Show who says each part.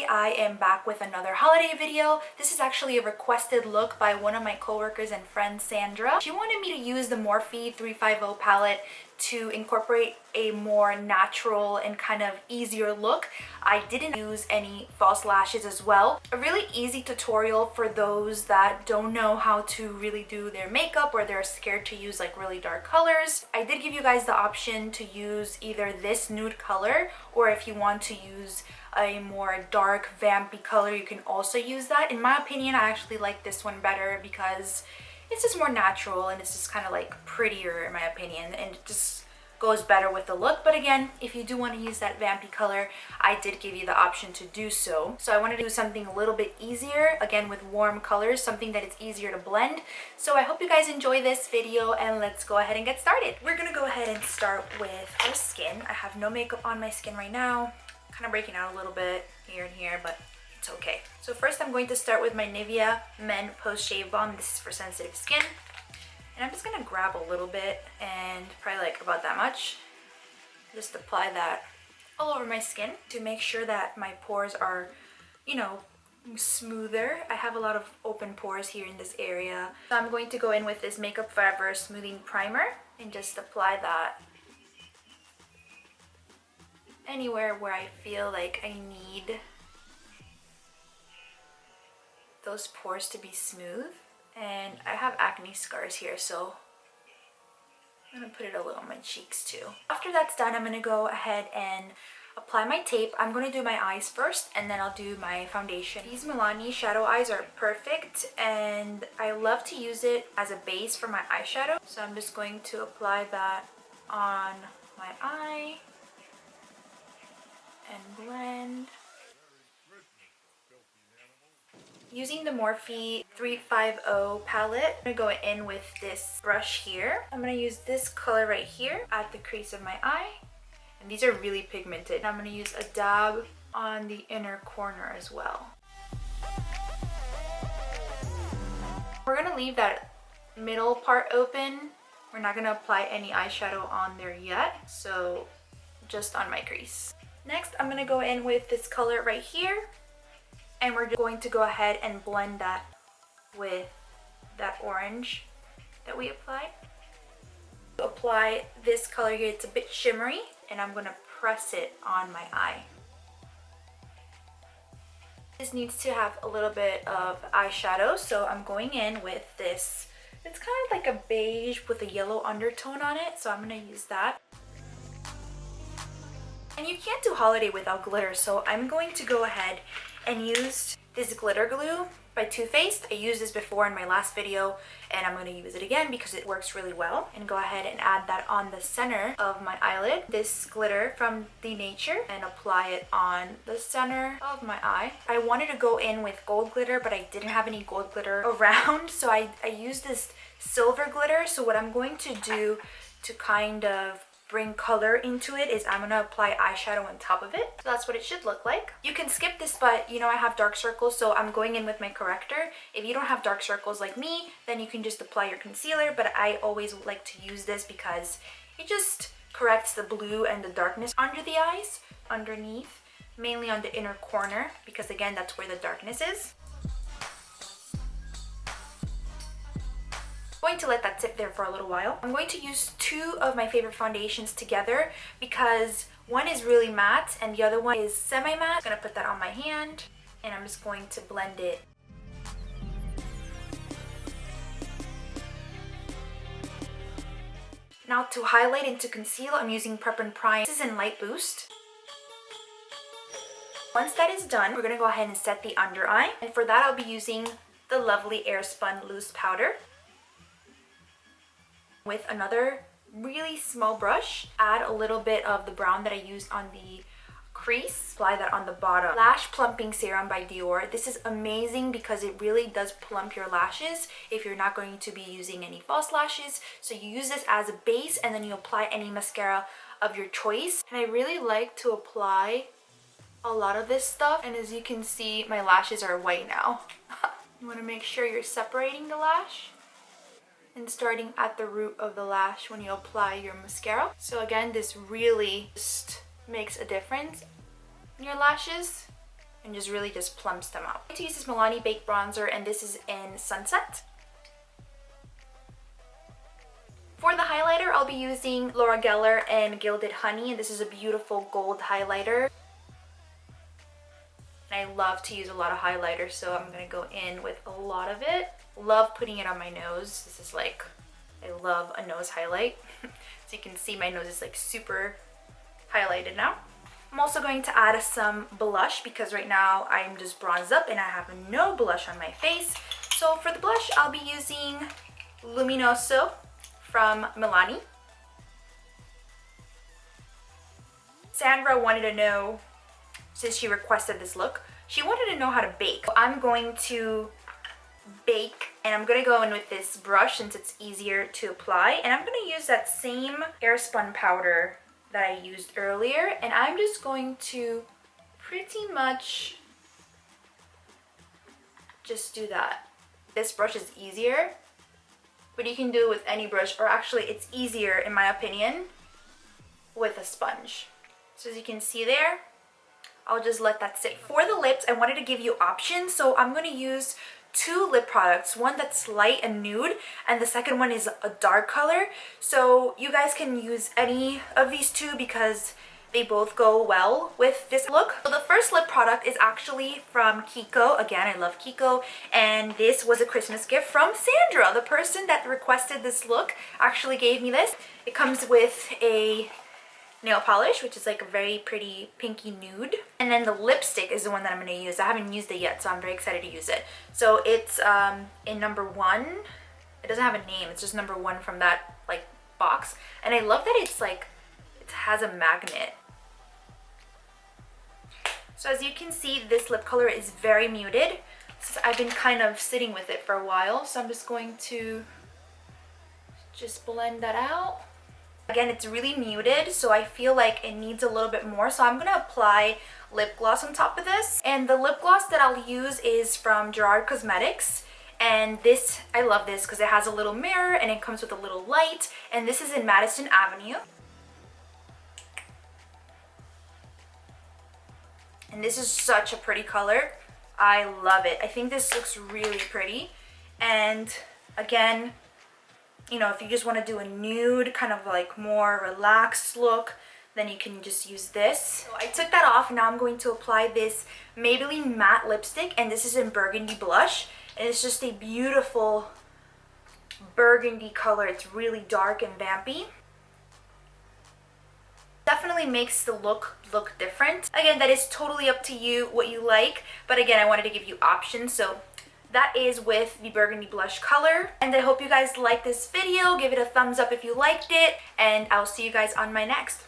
Speaker 1: I am back with another holiday video. This is actually a requested look by one of my coworkers and friends, Sandra. She wanted me to use the Morphe 350 palette to incorporate a more natural and kind of easier look. I didn't use any false lashes as well. A really easy tutorial for those that don't know how to really do their makeup or they're scared to use like really dark colors. I did give you guys the option to use either this nude color, or if you want to use a more dark vampy color, you can also use that. In my opinion, I actually like this one better because it's just more natural and it's just kind of like prettier in my opinion, and it just goes better with the look. But again, if you do want to use that vampy color, I did give you the option to do so. So I wanted to do something a little bit easier, again with warm colors, something that it's easier to blend. So I hope you guys enjoy this video, and let's go ahead and get started. We're gonna go ahead and start with our skin. I have no makeup on my skin right now, kind of breaking out a little bit here and here, but it's okay. So first I'm going to start with my Nivea Men Post Shave Balm. This is for sensitive skin. And I'm just gonna grab a little bit, and probably like about that much. Just apply that all over my skin to make sure that my pores are, you know, smoother. I have a lot of open pores here in this area. So I'm going to go in with this Makeup Forever Smoothing Primer and just apply that anywhere where I feel like I need those pores to be smooth. And I have acne scars here, so I'm gonna put it a little on my cheeks too. After that's done, I'm gonna go ahead and apply my tape. I'm gonna do my eyes first, and then I'll do my foundation. These Milani shadow eyes are perfect, and I love to use it as a base for my eyeshadow. So I'm just going to apply that on my eye and blend. Using the Morphe 350 palette, I'm gonna go in with this brush here. I'm gonna use this color right here at the crease of my eye. And these are really pigmented. I'm gonna use a dab on the inner corner as well. We're gonna leave that middle part open. We're not gonna apply any eyeshadow on there yet, so just on my crease. Next, I'm gonna go in with this color right here. And we're going to go ahead and blend that with that orange that we applied. Apply this color here, it's a bit shimmery, and I'm gonna press it on my eye. This needs to have a little bit of eyeshadow, so I'm going in with this. It's kind of like a beige with a yellow undertone on it, so I'm gonna use that. And you can't do holiday without glitter, so I'm going to go ahead and use this glitter glue by Too Faced. I used this before in my last video, and I'm going to use it again because it works really well. And go ahead and add that on the center of my eyelid, this glitter from The Nature, and apply it on the center of my eye. I wanted to go in with gold glitter, but I didn't have any gold glitter around, so I used this silver glitter. So what I'm going to do to kind of bring color into it is I'm gonna apply eyeshadow on top of it. So that's what it should look like. You can skip this, but you know I have dark circles, so I'm going in with my corrector. If you don't have dark circles like me, then you can just apply your concealer, but I always like to use this because it just corrects the blue and the darkness under the eyes, underneath, mainly on the inner corner, because again, that's where the darkness is. I'm going to let that sit there for a little while. I'm going to use two of my favorite foundations together because one is really matte and the other one is semi-matte. I'm going to put that on my hand and I'm just going to blend it. Now to highlight and to conceal, I'm using Prep+Prime. This is in Light Boost. Once that is done, we're going to go ahead and set the under eye. And for that, I'll be using the lovely Airspun loose powder. With another really small brush, add a little bit of the brown that I used on the crease, apply that on the bottom. Lash Plumping Serum by Dior. This is amazing because it really does plump your lashes if you're not going to be using any false lashes. So you use this as a base and then you apply any mascara of your choice. And I really like to apply a lot of this stuff, and as you can see, my lashes are white now. You want to make sure you're separating the lash and starting at the root of the lash when you apply your mascara. So again, this really just makes a difference in your lashes and just really just plumps them out. I'm going to use this Milani Baked Bronzer, and this is in Sunset. For the highlighter, I'll be using Laura Geller and Gilded Honey, and this is a beautiful gold highlighter. And I love to use a lot of highlighter, so I'm going to go in with a lot of it. Love putting it on my nose. This is like, I love a nose highlight. So you can see my nose is like super highlighted now. I'm also going to add some blush because right now I'm just bronzed up and I have no blush on my face. So for the blush, I'll be using Luminoso from Milani. Sandra wanted to know, since she requested this look, she wanted to know how to bake. So I'm going to bake, and I'm going to go in with this brush since it's easier to apply, and I'm going to use that same Airspun powder that I used earlier, and I'm just going to pretty much just do that. This brush is easier, but you can do it with any brush, or actually it's easier in my opinion with a sponge. So as you can see there, I'll just let that sit. For the lips, I wanted to give you options, so I'm going to use two lip products, one that's light and nude, and the second one is a dark color. So you guys can use any of these two because they both go well with this look. So the first lip product is actually from Kiko. Again, I love Kiko, and this was a Christmas gift from Sandra. The person that requested this look actually gave me this. It comes with a nail polish, which is like a very pretty pinky nude, and then the lipstick is the one that I'm going to use. I haven't used it yet, so I'm very excited to use it. So it's in number 1. It doesn't have a name, it's just number 1 from that like box, and I love that it's like it has a magnet. So as you can see, this lip color is very muted. So I've been kind of sitting with it for a while, so I'm just going to just blend that out. Again, it's really muted, so I feel like it needs a little bit more. So I'm going to apply lip gloss on top of this. And the lip gloss that I'll use is from Gerard Cosmetics. And this, I love this because it has a little mirror and it comes with a little light. And this is in Madison Avenue. And this is such a pretty color. I love it. I think this looks really pretty. And again, you know, if you just want to do a nude, kind of like more relaxed look, then you can just use this. So I took that off, and now I'm going to apply this Maybelline matte lipstick, and this is in Burgundy blush, and it's just a beautiful burgundy color. It's really dark and vampy. Definitely makes the look different. Again, that is totally up to you what you like, but again, I wanted to give you options. So that is with the burgundy blush color, and I hope you guys liked this video. Give it a thumbs up if you liked it, and I'll see you guys on my next.